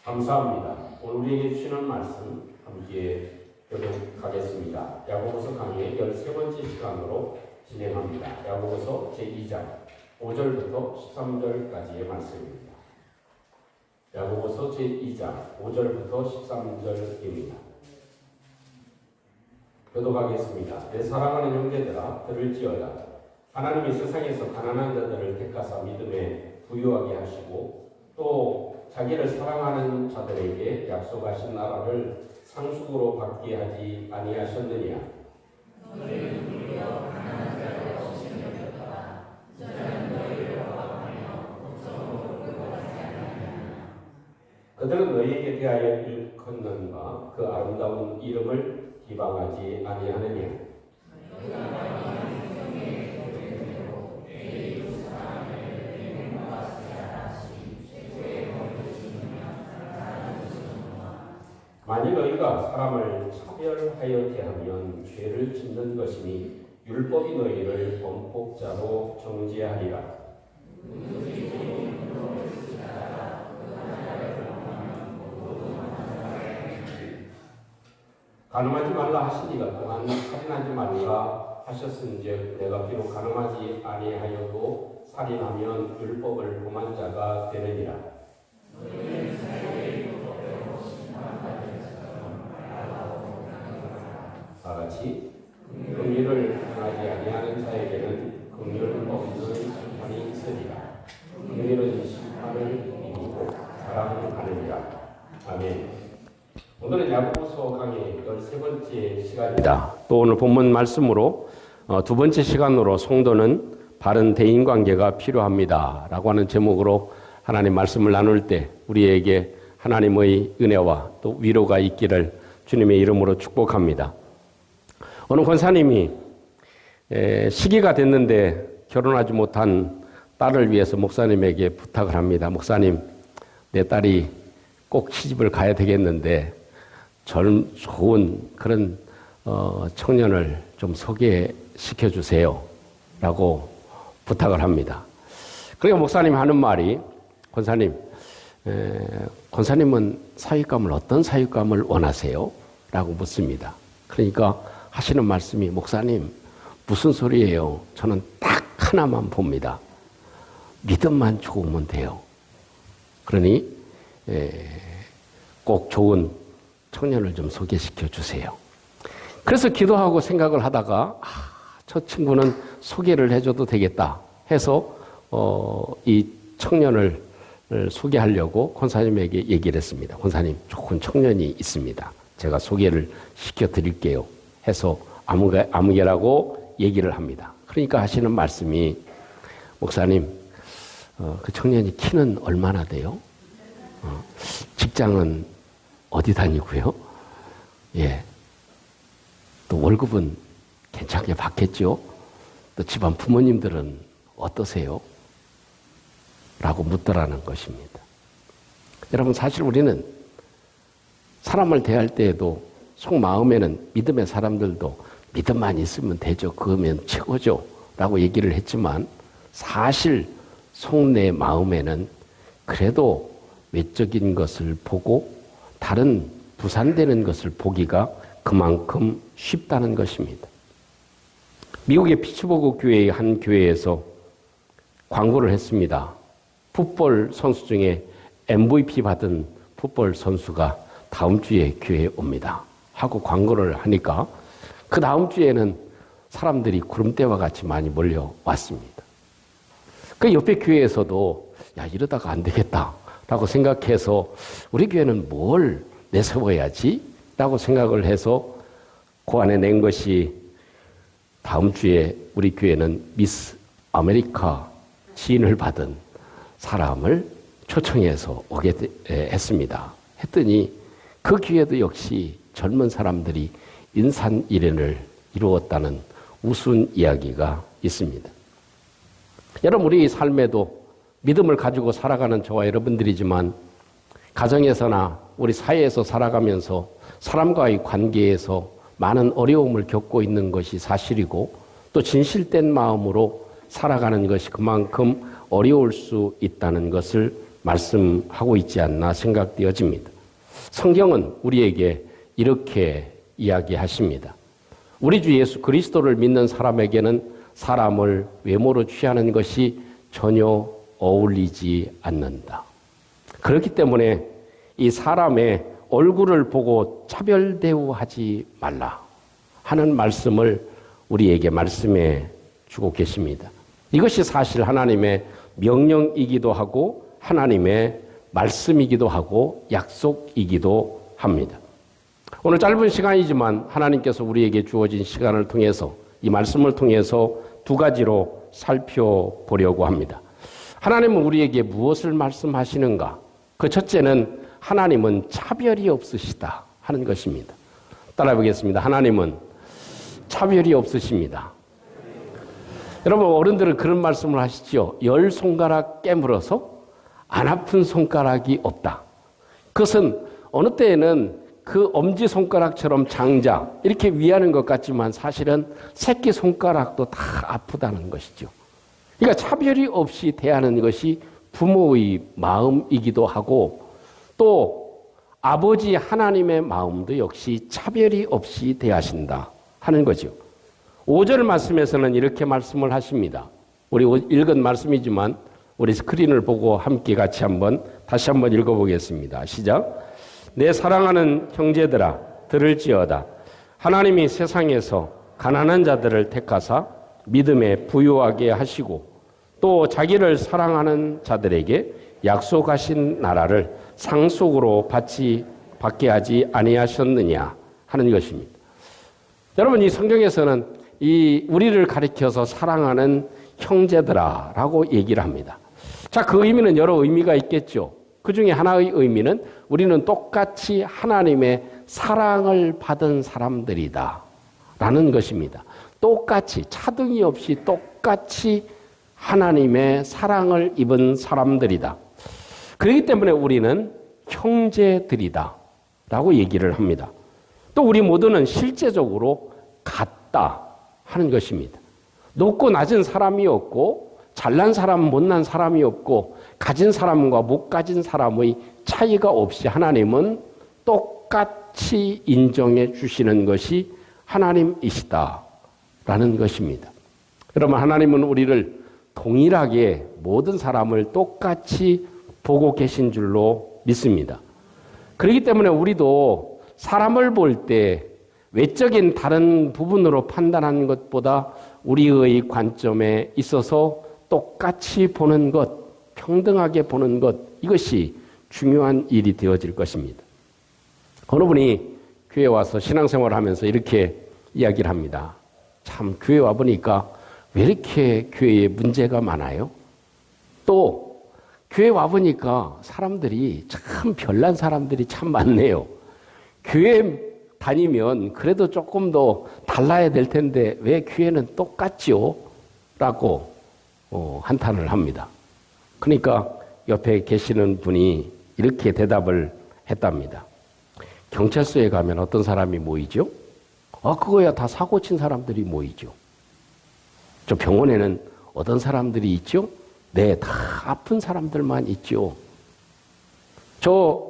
감사합니다. 오늘 우리에게 주시는 말씀 함께 교독하겠습니다. 야고보서 강의 13번째 시간으로 진행합니다. 야고보서 제2장 5절부터 13절까지의 말씀입니다. 야고보서 제2장 5절부터 13절입니다. 교독하겠습니다. 내 사랑하는 형제들아 들을지어다. 하나님이 세상에서 가난한 자들을 택하사 믿음에 부유하게 하시고 또 자기를 사랑하는 자들에게 약속하신 나라를 상속으로 받게 하지 아니하셨느냐. 너희는 불려 가난한 자를 없이 여겼다가 저는 너희를 억압하며 복성으로 끌고 가지 아니하느냐. 그들은 너희에게 대하여 일컫는가 그 아름다운 이름을 비방하지 아니하느냐. 만일 너희가 사람을 차별하여 대하면 죄를 짓는 것이니 율법이 너희를 범법자로 정죄하리라. 가늠하지 말라 하시니가 또한 살인하지 말라 하셨은즉 내가 비록 가늠하지 아니하여도 살인하면 율법을 범한 자가 되느니라. 다같이 긍휼을 행하지 아니하는 자에게는 긍휼 없는 심판이 있으리라. 긍휼은 심판을 이기고 사랑하느니라. 아멘. 오늘은 야고보서 강의 13번째 시간입니다. 또 오늘 본문 말씀으로 두 번째 시간으로 성도는 바른 대인관계가 필요합니다 라고 하는 제목으로 하나님 말씀을 나눌 때 우리에게 하나님의 은혜와 또 위로가 있기를 주님의 이름으로 축복합니다. 어느 권사님이 시기가 됐는데 결혼하지 못한 딸을 위해서 목사님에게 부탁을 합니다. 목사님, 내 딸이 꼭 시집을 가야 되겠는데 좋은 그런 청년을 좀 소개시켜 주세요 라고 부탁을 합니다. 그러니까 목사님이 하는 말이 권사님은 사윗감을 어떤 사윗감을 원하세요? 라고 묻습니다. 그러니까 하시는 말씀이 목사님 무슨 소리예요? 저는 딱 하나만 봅니다. 믿음만 좋으면 돼요. 그러니 꼭 좋은 청년을 좀 소개시켜 주세요. 그래서 기도하고 생각을 하다가 저 친구는 소개를 해줘도 되겠다 해서 이 청년을 소개하려고 권사님에게 얘기를 했습니다. 권사님, 좋은 청년이 있습니다. 제가 소개를 시켜드릴게요 해서 아무개라고 얘기를 합니다. 그러니까 하시는 말씀이 목사님, 그 청년이 키는 얼마나 돼요? 직장은 어디 다니고요? 예. 또 월급은 괜찮게 받겠죠? 또 집안 부모님들은 어떠세요? 라고 묻더라는 것입니다. 여러분, 사실 우리는 사람을 대할 때에도 속마음에는 믿음의 사람들도 믿음만 있으면 되죠. 그거면 최고죠. 라고 얘기를 했지만 사실 속내 마음에는 그래도 외적인 것을 보고 다른 부산되는 것을 보기가 그만큼 쉽다는 것입니다. 미국의 피츠버그 교회의 한 교회에서 광고를 했습니다. 풋볼 선수 중에 MVP 받은 풋볼 선수가 다음 주에 교회에 옵니다. 하고 광고를 하니까 그 다음 주에는 사람들이 구름대와 같이 많이 몰려왔습니다. 그 옆에 교회에서도 이러다가 안 되겠다 라고 생각해서 우리 교회는 뭘 내세워야지 라고 생각을 해서 그 안에 낸 것이 다음 주에 우리 교회는 미스 아메리카 시인을 받은 사람을 초청해서 오게 했습니다. 했더니 그 교회도 역시 젊은 사람들이 인산일연을 이루었다는 우스운 이야기가 있습니다. 여러분, 우리 삶에도 믿음을 가지고 살아가는 저와 여러분들이지만 가정에서나 우리 사회에서 살아가면서 사람과의 관계에서 많은 어려움을 겪고 있는 것이 사실이고 또 진실된 마음으로 살아가는 것이 그만큼 어려울 수 있다는 것을 말씀하고 있지 않나 생각되어집니다. 성경은 우리에게 이렇게 이야기하십니다. 우리 주 예수 그리스도를 믿는 사람에게는 사람을 외모로 취하는 것이 전혀 어울리지 않는다. 그렇기 때문에 이 사람의 얼굴을 보고 차별 대우하지 말라 하는 말씀을 우리에게 말씀해 주고 계십니다. 이것이 사실 하나님의 명령이기도 하고 하나님의 말씀이기도 하고 약속이기도 합니다. 오늘 짧은 시간이지만 하나님께서 우리에게 주어진 시간을 통해서 이 말씀을 통해서 두 가지로 살펴보려고 합니다. 하나님은 우리에게 무엇을 말씀하시는가? 그 첫째는 하나님은 차별이 없으시다 하는 것입니다. 따라해 보겠습니다. 하나님은 차별이 없으십니다. 여러분 어른들은 그런 말씀을 하시죠. 10손가락 깨물어서 안 아픈 손가락이 없다. 그것은 어느 때에는 그 엄지손가락처럼 장자 이렇게 위하는 것 같지만 사실은 새끼손가락도 다 아프다는 것이죠. 그러니까 차별이 없이 대하는 것이 부모의 마음이기도 하고 또 아버지 하나님의 마음도 역시 차별이 없이 대하신다 하는 거죠. 5절 말씀에서는 이렇게 말씀을 하십니다. 우리 읽은 말씀이지만 우리 스크린을 보고 함께 같이 다시 한번 읽어보겠습니다. 시작. 내 사랑하는 형제들아 들을지어다. 하나님이 세상에서 가난한 자들을 택하사 믿음에 부유하게 하시고 또 자기를 사랑하는 자들에게 약속하신 나라를 상속으로 받게 하지 아니하셨느냐 하는 것입니다. 여러분 이 성경에서는 우리를 가리켜서 사랑하는 형제들아라고 얘기를 합니다. 자, 그 의미는 여러 의미가 있겠죠. 그 중에 하나의 의미는 우리는 똑같이 하나님의 사랑을 받은 사람들이다 라는 것입니다. 똑같이 차등이 없이 똑같이 하나님의 사랑을 입은 사람들이다. 그렇기 때문에 우리는 형제들이다 라고 얘기를 합니다. 또 우리 모두는 실제적으로 같다 하는 것입니다. 높고 낮은 사람이 없고 잘난 사람 못난 사람이 없고 가진 사람과 못 가진 사람의 차이가 없이 하나님은 똑같이 인정해 주시는 것이 하나님이시다라는 것입니다. 여러분 하나님은 우리를 동일하게 모든 사람을 똑같이 보고 계신 줄로 믿습니다. 그렇기 때문에 우리도 사람을 볼 때 외적인 다른 부분으로 판단하는 것보다 우리의 관점에 있어서 똑같이 보는 것, 평등하게 보는 것, 이것이 중요한 일이 되어질 것입니다. 어느 분이 교회 와서 신앙생활을 하면서 이렇게 이야기를 합니다. 참 교회 와보니까 왜 이렇게 교회에 문제가 많아요? 또 교회 와보니까 사람들이 참 별난 사람들이 참 많네요. 교회 다니면 그래도 조금 더 달라야 될 텐데 왜 교회는 똑같지요? 라고 한탄을 합니다. 그러니까 옆에 계시는 분이 이렇게 대답을 했답니다. 경찰서에 가면 어떤 사람이 모이죠? 그거야 다 사고 친 사람들이 모이죠. 저 병원에는 어떤 사람들이 있죠? 네, 다 아픈 사람들만 있죠. 저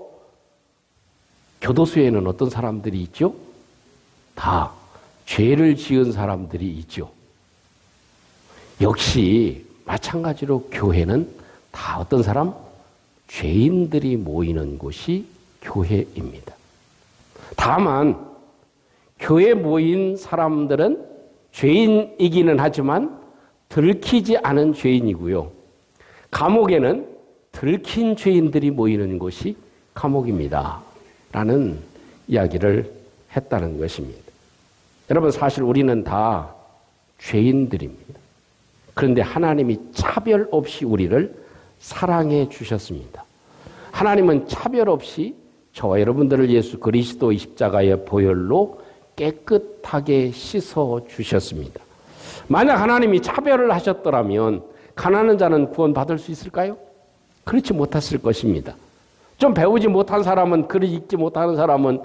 교도소에는 어떤 사람들이 있죠? 다 죄를 지은 사람들이 있죠. 역시 마찬가지로 교회는 다 어떤 사람? 죄인들이 모이는 곳이 교회입니다. 다만 교회에 모인 사람들은 죄인이기는 하지만 들키지 않은 죄인이고요. 감옥에는 들킨 죄인들이 모이는 곳이 감옥입니다. 라는 이야기를 했다는 것입니다. 여러분 사실 우리는 다 죄인들입니다. 그런데 하나님이 차별 없이 우리를 사랑해 주셨습니다. 하나님은 차별 없이 저와 여러분들을 예수 그리스도의 십자가의 보혈로 깨끗하게 씻어 주셨습니다. 만약 하나님이 차별을 하셨더라면 가난한 자는 구원받을 수 있을까요? 그렇지 못했을 것입니다. 좀 배우지 못한 사람은, 글을 읽지 못하는 사람은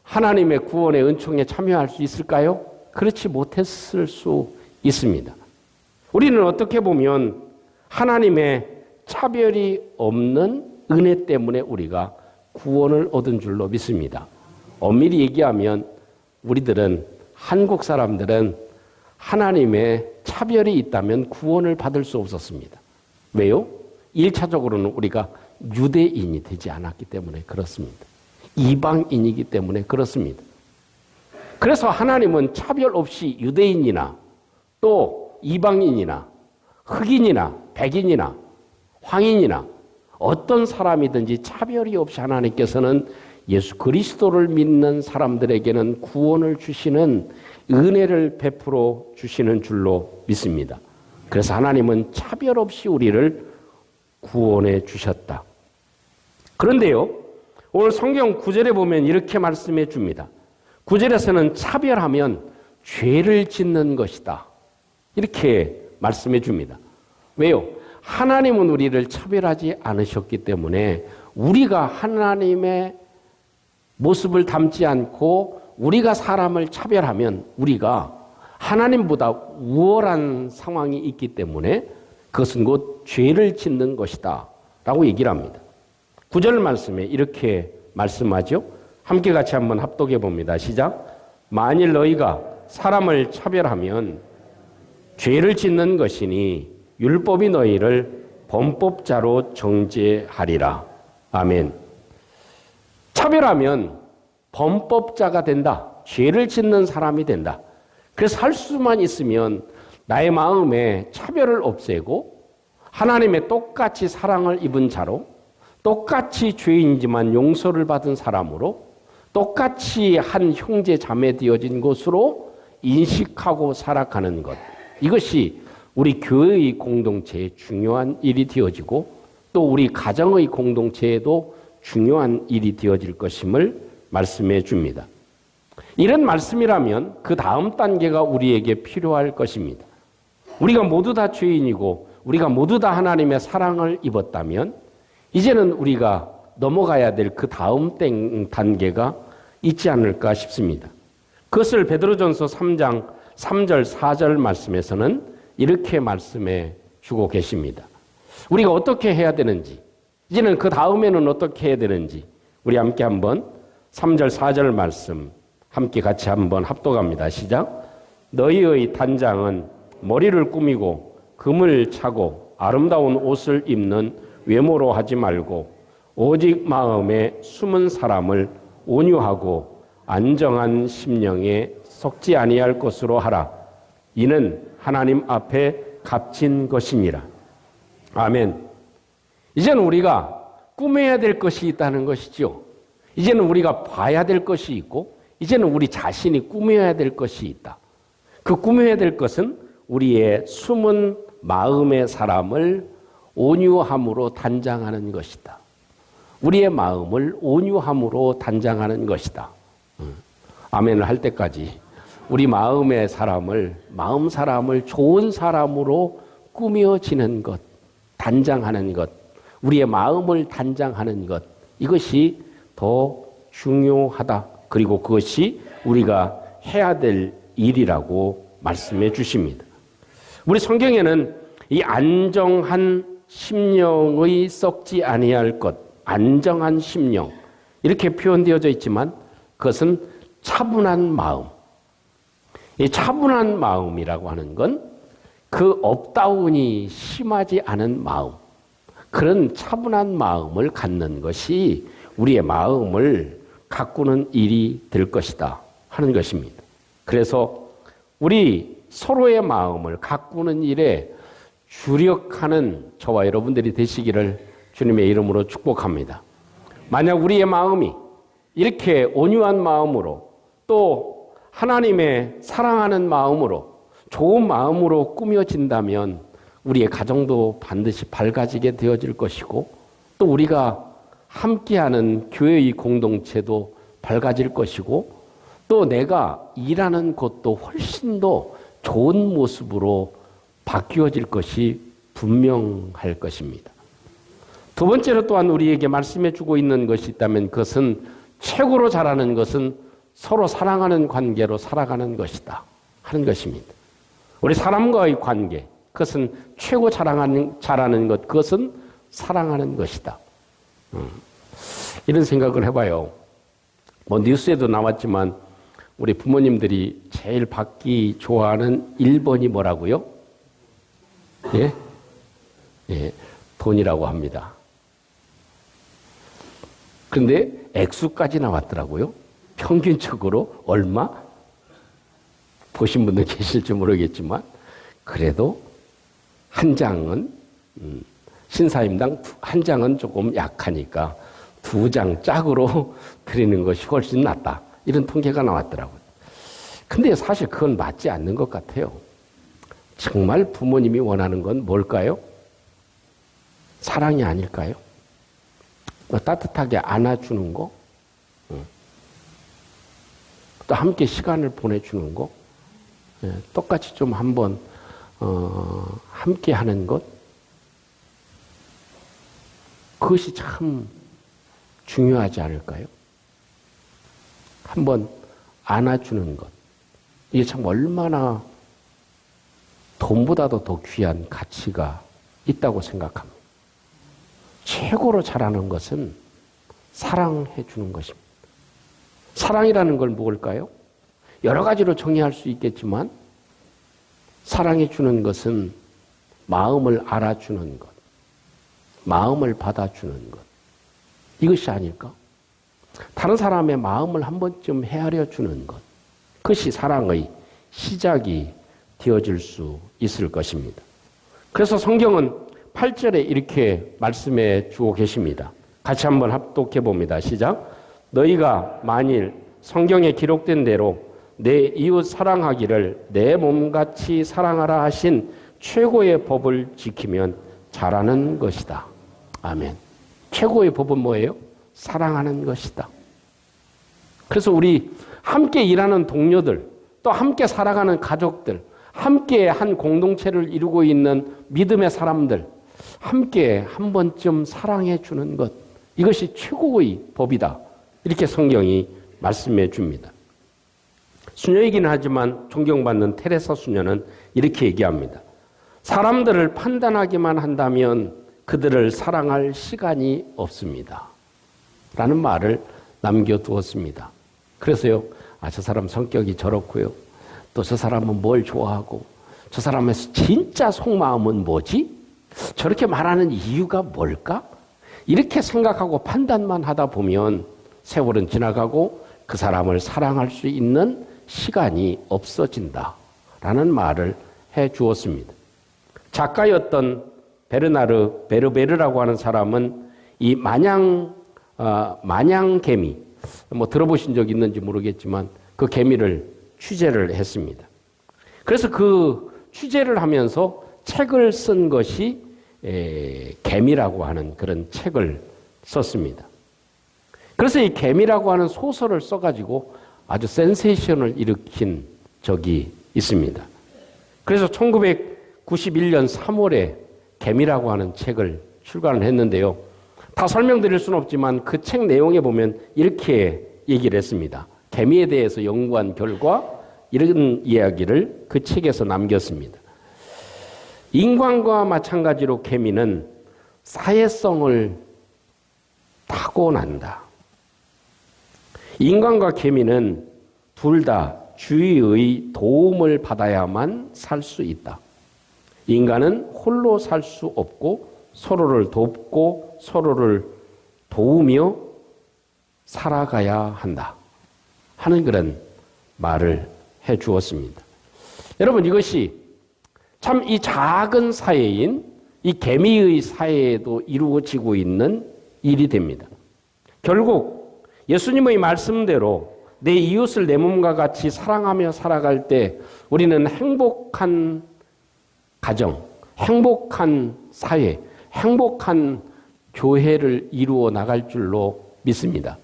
하나님의 구원의 은총에 참여할 수 있을까요? 그렇지 못했을 수 있습니다. 우리는 어떻게 보면 하나님의 차별이 없는 은혜 때문에 우리가 구원을 얻은 줄로 믿습니다. 엄밀히 얘기하면 우리들은, 한국 사람들은 하나님의 차별이 있다면 구원을 받을 수 없었습니다. 왜요? 1차적으로는 우리가 유대인이 되지 않았기 때문에 그렇습니다. 이방인이기 때문에 그렇습니다. 그래서 하나님은 차별 없이 유대인이나 또 이방인이나 흑인이나 백인이나 황인이나 어떤 사람이든지 차별이 없이 하나님께서는 예수 그리스도를 믿는 사람들에게는 구원을 주시는 은혜를 베풀어 주시는 줄로 믿습니다. 그래서 하나님은 차별 없이 우리를 구원해 주셨다. 그런데요, 오늘 성경 9절에 보면 이렇게 말씀해 줍니다. 9절에서는 차별하면 죄를 짓는 것이다. 이렇게 말씀해 줍니다. 왜요? 하나님은 우리를 차별하지 않으셨기 때문에 우리가 하나님의 모습을 담지 않고 우리가 사람을 차별하면 우리가 하나님보다 우월한 상황이 있기 때문에 그것은 곧 죄를 짓는 것이다 라고 얘기를 합니다. 9절 말씀에 이렇게 말씀하죠. 함께 같이 한번 합독해 봅니다. 시작. 만일 너희가 사람을 차별하면 죄를 짓는 것이니 율법이 너희를 범법자로 정죄하리라. 아멘. 차별하면 범법자가 된다. 죄를 짓는 사람이 된다. 그래서 할 수만 있으면 나의 마음에 차별을 없애고 하나님의 똑같이 사랑을 입은 자로, 똑같이 죄인이지만 용서를 받은 사람으로, 똑같이 한 형제 자매 되어진 것으로 인식하고 살아가는 것. 이것이 우리 교회의 공동체에 중요한 일이 되어지고 또 우리 가정의 공동체에도 중요한 일이 되어질 것임을 말씀해 줍니다. 이런 말씀이라면 그 다음 단계가 우리에게 필요할 것입니다. 우리가 모두 다 죄인이고 우리가 모두 다 하나님의 사랑을 입었다면 이제는 우리가 넘어가야 될 그 다음 단계가 있지 않을까 싶습니다. 그것을 베드로전서 3장 3절 4절 말씀에서는 이렇게 말씀해 주고 계십니다. 우리가 어떻게 해야 되는지, 이제는 그 다음에는 어떻게 해야 되는지 우리 함께 한번 3절 4절 말씀 함께 같이 한번 합독합니다. 시작. 너희의 단장은 머리를 꾸미고 금을 차고 아름다운 옷을 입는 외모로 하지 말고 오직 마음에 숨은 사람을 온유하고 안정한 심령에 썩지 아니할 것으로 하라. 이는 하나님 앞에 값진 것이니라. 아멘. 이제는 우리가 꾸며야 될 것이 있다는 것이죠. 이제는 우리가 봐야 될 것이 있고 이제는 우리 자신이 꾸며야 될 것이 있다. 그 꾸며야 될 것은 우리의 숨은 마음의 사람을 온유함으로 단장하는 것이다. 우리의 마음을 온유함으로 단장하는 것이다. 아멘을 할 때까지 우리 마음의 사람을, 마음 사람을 좋은 사람으로 꾸며지는 것, 단장하는 것, 우리의 마음을 단장하는 것, 이것이 더 중요하다. 그리고 그것이 우리가 해야 될 일이라고 말씀해 주십니다. 우리 성경에는 이 안정한 심령의 썩지 아니할 것, 안정한 심령 이렇게 표현되어져 있지만 그것은 차분한 마음. 이 차분한 마음이라고 하는 건 그 업다운이 심하지 않은 마음, 그런 차분한 마음을 갖는 것이 우리의 마음을 가꾸는 일이 될 것이다 하는 것입니다. 그래서 우리 서로의 마음을 가꾸는 일에 주력하는 저와 여러분들이 되시기를 주님의 이름으로 축복합니다. 만약 우리의 마음이 이렇게 온유한 마음으로 또 하나님의 사랑하는 마음으로 좋은 마음으로 꾸며진다면 우리의 가정도 반드시 밝아지게 되어질 것이고 또 우리가 함께하는 교회의 공동체도 밝아질 것이고 또 내가 일하는 곳도 훨씬 더 좋은 모습으로 바뀌어질 것이 분명할 것입니다. 두 번째로 또한 우리에게 말씀해 주고 있는 것이 있다면 그것은 최고로 잘하는 것은 서로 사랑하는 관계로 살아가는 것이다 하는 것입니다. 우리 사람과의 관계, 그것은 최고 잘하는 것, 그것은 사랑하는 것이다. 이런 생각을 해봐요. 뭐 뉴스에도 나왔지만 우리 부모님들이 제일 받기 좋아하는 1번이 뭐라고요? 예? 예, 돈이라고 합니다. 그런데 액수까지 나왔더라고요. 평균적으로 얼마? 보신 분들 계실지 모르겠지만 그래도 한 장은 신사임당 한 장은 조금 약하니까 2장 짝으로 드리는 것이 훨씬 낫다. 이런 통계가 나왔더라고요. 근데 사실 그건 맞지 않는 것 같아요. 정말 부모님이 원하는 건 뭘까요? 사랑이 아닐까요? 따뜻하게 안아주는 거, 또 함께 시간을 보내주는 거, 똑같이 좀 한번 함께 하는 것, 그것이 참 중요하지 않을까요? 한번 안아주는 것, 이게 참 얼마나 돈보다도 더 귀한 가치가 있다고 생각합니다. 최고로 잘하는 것은 사랑해 주는 것입니다. 사랑이라는 걸 뭘까요? 여러 가지로 정의할 수 있겠지만 사랑해 주는 것은 마음을 알아주는 것, 마음을 받아주는 것, 이것이 아닐까? 다른 사람의 마음을 한 번쯤 헤아려 주는 것, 그것이 사랑의 시작이 되어질 수 있을 것입니다. 그래서 성경은 8절에 이렇게 말씀해 주고 계십니다. 같이 한번 합독해 봅니다. 시작. 너희가 만일 성경에 기록된 대로 내 이웃 사랑하기를 내 몸같이 사랑하라 하신 최고의 법을 지키면 잘하는 것이다. 아멘. 최고의 법은 뭐예요? 사랑하는 것이다. 그래서 우리 함께 일하는 동료들, 또 함께 살아가는 가족들, 함께 한 공동체를 이루고 있는 믿음의 사람들, 함께 한 번쯤 사랑해 주는 것, 이것이 최고의 법이다. 이렇게 성경이 말씀해 줍니다. 수녀이긴 하지만 존경받는 테레사 수녀는 이렇게 얘기합니다. 사람들을 판단하기만 한다면 그들을 사랑할 시간이 없습니다. 라는 말을 남겨두었습니다. 그래서요, 저 사람 성격이 저렇고요. 또 저 사람은 뭘 좋아하고, 저 사람의 진짜 속마음은 뭐지? 저렇게 말하는 이유가 뭘까? 이렇게 생각하고 판단만 하다 보면 세월은 지나가고 그 사람을 사랑할 수 있는 시간이 없어진다. 라는 말을 해 주었습니다. 작가였던 베르나르 베르베르라고 하는 사람은 이 마냥개미, 뭐 들어보신 적 있는지 모르겠지만 그 개미를 취재를 했습니다. 그래서 그 취재를 하면서 책을 쓴 것이 개미라고 하는 그런 책을 썼습니다. 그래서 이 개미라고 하는 소설을 써가지고 아주 센세이션을 일으킨 적이 있습니다. 그래서 1991년 3월에 개미라고 하는 책을 출간을 했는데요. 다 설명드릴 수는 없지만 그 책 내용에 보면 이렇게 얘기를 했습니다. 개미에 대해서 연구한 결과 이런 이야기를 그 책에서 남겼습니다. 인간과 마찬가지로 개미는 사회성을 타고난다. 인간과 개미는 둘 다 주위의 도움을 받아야만 살 수 있다. 인간은 홀로 살 수 없고 서로를 돕고 서로를 도우며 살아가야 한다. 하는 그런 말을 해 주었습니다. 여러분, 이것이 참 이 작은 사회인 이 개미의 사회에도 이루어지고 있는 일이 됩니다. 결국 예수님의 말씀대로 내 이웃을 내 몸과 같이 사랑하며 살아갈 때 우리는 행복한 가정, 행복한 사회, 행복한 교회를 이루어 나갈 줄로 믿습니다.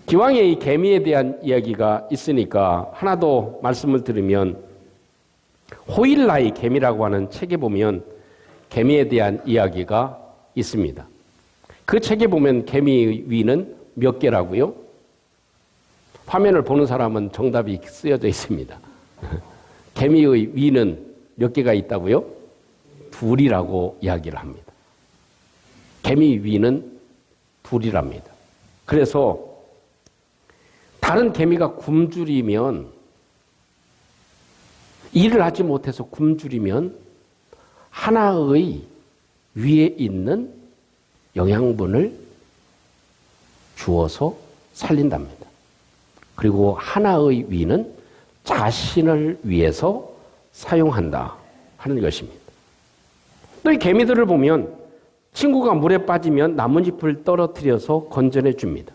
기왕에 이 개미에 대한 이야기가 있으니까 하나 더 말씀을 드리면 호일라의 개미라고 하는 책에 보면 개미에 대한 이야기가 있습니다. 그 책에 보면 개미의 위는 몇 개라고요? 화면을 보는 사람은 정답이 쓰여져 있습니다. 개미의 위는 몇 개가 있다고요? 둘이라고 이야기를 합니다. 개미 위는 둘이랍니다. 그래서 다른 개미가 굶주리면, 일을 하지 못해서 굶주리면 하나의 위에 있는 영양분을 주어서 살린답니다. 그리고 하나의 위는 자신을 위해서 사용한다 하는 것입니다. 또 이 개미들을 보면 친구가 물에 빠지면 나뭇잎을 떨어뜨려서 건져내 줍니다.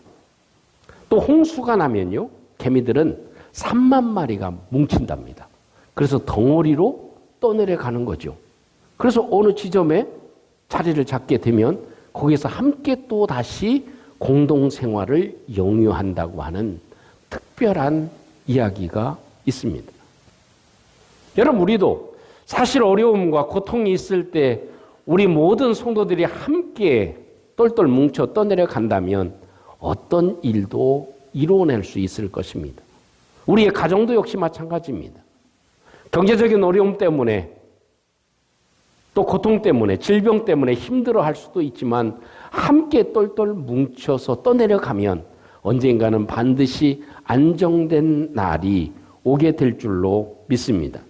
또 홍수가 나면요, 개미들은 3만 마리가 뭉친답니다. 그래서 덩어리로 떠내려가는 거죠. 그래서 어느 지점에 자리를 잡게 되면 거기서 함께 또 다시 공동생활을 영유한다고 하는 특별한 이야기가 있습니다. 여러분, 우리도 사실 어려움과 고통이 있을 때 우리 모든 성도들이 함께 똘똘 뭉쳐 떠내려간다면 어떤 일도 이루어낼 수 있을 것입니다. 우리의 가정도 역시 마찬가지입니다. 경제적인 어려움 때문에 또 고통 때문에 질병 때문에 힘들어할 수도 있지만 함께 똘똘 뭉쳐서 떠내려가면 언젠가는 반드시 안정된 날이 오게 될 줄로 믿습니다.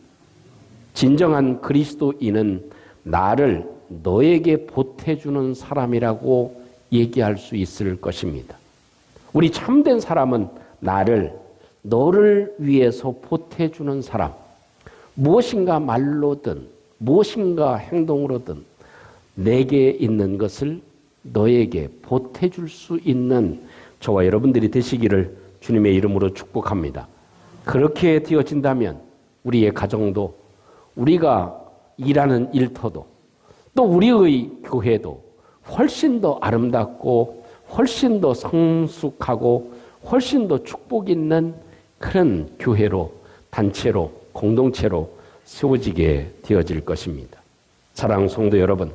진정한 그리스도인은 나를 너에게 보태주는 사람이라고 얘기할 수 있을 것입니다. 우리 참된 사람은 나를 너를 위해서 보태주는 사람, 무엇인가 말로든 무엇인가 행동으로든 내게 있는 것을 너에게 보태줄 수 있는 저와 여러분들이 되시기를 주님의 이름으로 축복합니다. 그렇게 되어진다면 우리의 가정도, 우리가 일하는 일터도, 또 우리의 교회도 훨씬 더 아름답고 훨씬 더 성숙하고 훨씬 더 축복 있는 그런 교회로, 단체로, 공동체로 세워지게 되어질 것입니다. 사랑하는 성도 여러분,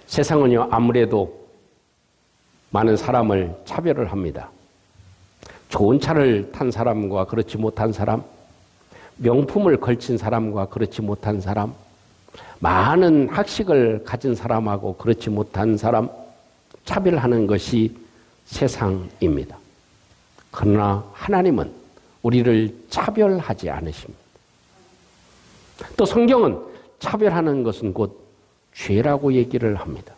세상은요 아무래도 많은 사람을 차별을 합니다. 좋은 차를 탄 사람과 그렇지 못한 사람, 명품을 걸친 사람과 그렇지 못한 사람, 많은 학식을 가진 사람하고 그렇지 못한 사람, 차별하는 것이 세상입니다. 그러나 하나님은 우리를 차별하지 않으십니다. 또 성경은 차별하는 것은 곧 죄라고 얘기를 합니다.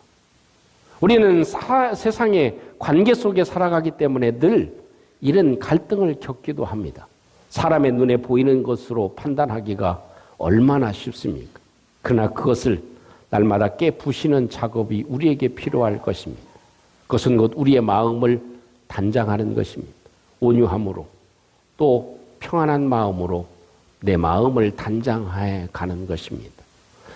우리는 세상의 관계 속에 살아가기 때문에 늘 이런 갈등을 겪기도 합니다. 사람의 눈에 보이는 것으로 판단하기가 얼마나 쉽습니까? 그러나 그것을 날마다 깨부시는 작업이 우리에게 필요할 것입니다. 그것은 곧 우리의 마음을 단장하는 것입니다. 온유함으로 또 평안한 마음으로 내 마음을 단장해 가는 것입니다.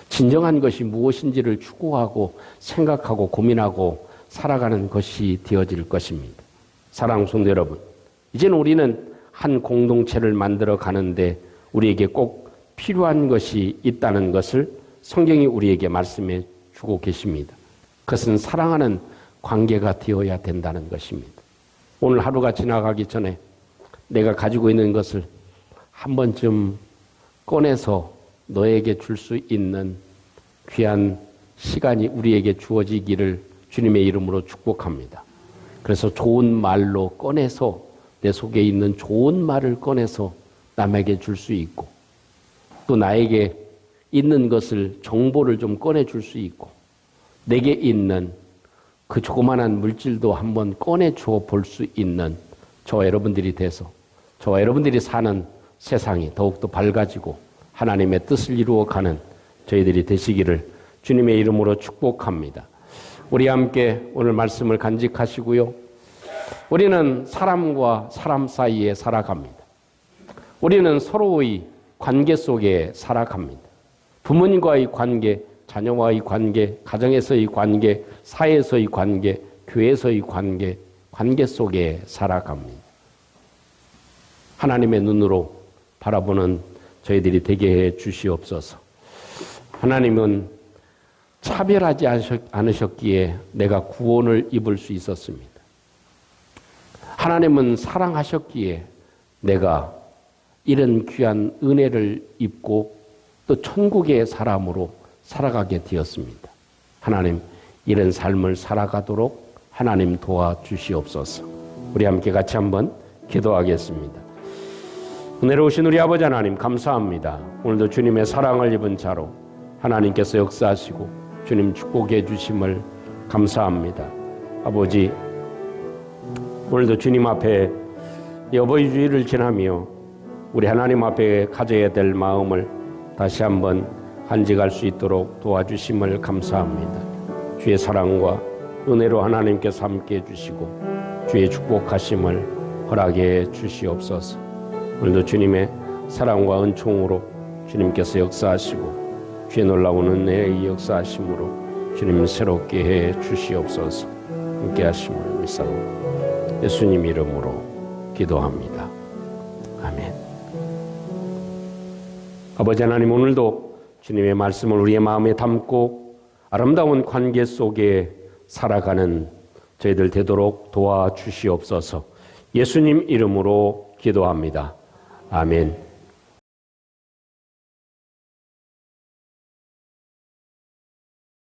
진정한 것이 무엇인지를 추구하고 생각하고 고민하고 살아가는 것이 되어질 것입니다. 사랑하는 성도 여러분, 이제는 우리는 한 공동체를 만들어 가는데 우리에게 꼭 필요한 것이 있다는 것을 성경이 우리에게 말씀해 주고 계십니다. 그것은 사랑하는 관계가 되어야 된다는 것입니다. 오늘 하루가 지나가기 전에 내가 가지고 있는 것을 한 번쯤 꺼내서 너에게 줄 수 있는 귀한 시간이 우리에게 주어지기를 주님의 이름으로 축복합니다. 그래서 좋은 말로 꺼내서 내 속에 있는 좋은 말을 꺼내서 남에게 줄 수 있고 또 나에게 있는 것을 정보를 좀 꺼내줄 수 있고 내게 있는 그 조그만한 물질도 한번 꺼내줘 볼 수 있는 저와 여러분들이 돼서 저와 여러분들이 사는 세상이 더욱더 밝아지고 하나님의 뜻을 이루어가는 저희들이 되시기를 주님의 이름으로 축복합니다. 우리 함께 오늘 말씀을 간직하시고요. 우리는 사람과 사람 사이에 살아갑니다. 우리는 서로의 관계 속에 살아갑니다. 부모님과의 관계, 자녀와의 관계, 가정에서의 관계, 사회에서의 관계, 교회에서의 관계, 관계 속에 살아갑니다. 하나님의 눈으로 바라보는 저희들이 되게 해 주시옵소서. 하나님은 차별하지 않으셨기에 내가 구원을 입을 수 있었습니다. 하나님은 사랑하셨기에 내가 이런 귀한 은혜를 입고 또 천국의 사람으로 살아가게 되었습니다. 하나님, 이런 삶을 살아가도록 하나님 도와주시옵소서. 우리 함께 같이 한번 기도하겠습니다. 은혜로우신 우리 아버지 하나님 감사합니다. 오늘도 주님의 사랑을 입은 자로 하나님께서 역사하시고 주님 축복해 주심을 감사합니다. 아버지, 오늘도 주님 앞에 이 어버이 주일을 지나며 우리 하나님 앞에 가져야 될 마음을 다시 한번 간직할 수 있도록 도와주심을 감사합니다. 주의 사랑과 은혜로 하나님께서 함께해 주시고 주의 축복하심을 허락해 주시옵소서. 오늘도 주님의 사랑과 은총으로 주님께서 역사하시고 주의 놀라운 은혜의 역사하심으로 주님 새롭게 해 주시옵소서. 함께 하심을 믿사옵고 예수님 이름으로 기도합니다. 아멘. 아버지 하나님, 오늘도 주님의 말씀을 우리의 마음에 담고 아름다운 관계 속에 살아가는 저희들 되도록 도와주시옵소서. 예수님 이름으로 기도합니다. 아멘.